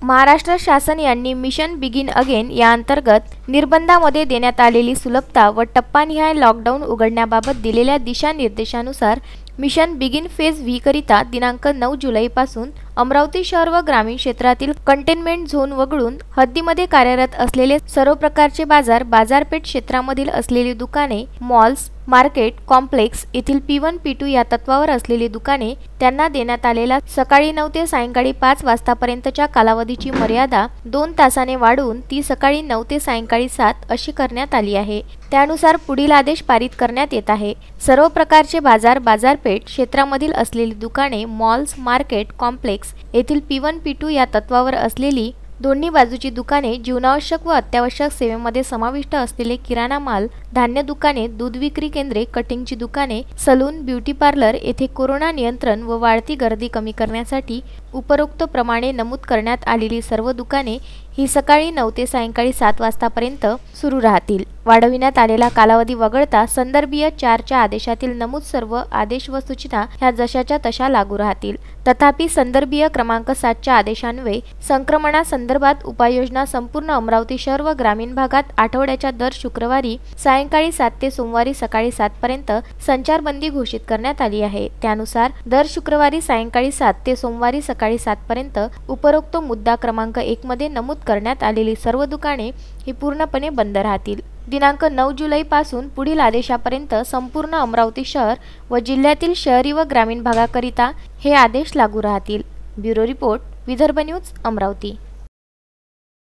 महाराष्ट्र शासन यांनी mission begin again या अंतर्गत निर्बंधामध्ये देण्यात आलेली सुलभता व टप्पानिहाय लॉकडाऊन उघडण्याबाबत दिलेल्या दिशानिर्देशानुसार मिशन बिगिन फेज व्ही करिता दिनांक 9 जुलैपासून अमरावती शहर व ग्रामीण क्षेत्रातील कंटेनमेंट झोन वगळून हद्दीमध्ये कार्यरत असलेले सर्व प्रकारचे बाजार, बाजारपेठ क्षेत्रामधील असलेली दुकाने, मॉल्स, मार्केट कॉम्प्लेक्स येथील P1 P2 या तत्वावर असलेली दुकाने त्यांना देण्यात आलेला सकाळी 9 ते सायंकाळी 5 वाजतापर्यंतच्या कालावधीची मर्यादा 2 तासाने वाढवून ती सकाळी 9 ते सायंकाळी 7 अशी करण्यात आली आहे। त्यानुसार पुढील आदेश पारित करण्यात येत आहे। सर्व प्रकारचे बाजार, बाजारपेठ क्षेत्रामधील असलेली दुकाने, मॉल्स, मार्केट कॉम्प्लेक्स येथील P1 P2 या तत्वावर असलेली दोन्ही बाजूची दुकाने, जीवनावश्यक व अत्यावश्यक सेवेमध्ये समाविष्ट असलेले किराणा माल, धान्य दुकाने, दूध विक्री केंद्रे, कटिंगची दुकाने, सलून, ब्युटी पार्लर येथे कोरोना नियंत्रण व वाढती गर्दी कमी करण्यासाठी उपरोक्त प्रमाणे नमूद करण्यात आलेली सर्व दुकाने ही सकाळी 9 ते सायंकाळी 7 वाजतापर्यंत सुरू राहतील। वाढविण्यात आलेला कालावधी वगळता संदर्भीय 4 च्या आदेशातील नमूद सर्व आदेश व सूचना ह्या जशाच्या तशा लागू राहतील। तथापि संदर्भीय क्रमांक 7 च्या आदेशान्वये संक्रमणासंदर्भात उपाययोजना संपूर्ण अमरावती शहर व ग्रामीण भागात आठवड्याच्या दर शुक्रवारी सायंकाळी 7 ते सोमवारी सकाळी 7 पर्यंत संचारबंदी घोषित करण्यात आली आहे। त्यानुसार दर शुक्रवारी सायंकाळी 7 ते सोमवारी सकाळी 7 पर्यंत उपरोक्त मुद्दा क्रमांक 1 मध्ये नमूद करण्यात आलेली सर्व दुकाने ही पूर्णपणे बंद राहतील। दिनांक 9 जुलै पासून पुढील आदेशापर्यंत संपूर्ण अमरावती शहर व जिल्ह्यातील शहरी व ग्रामीण भागाकरिता हे आदेश लागू राहतील। Bureau report, Vidarbha news, Amravati.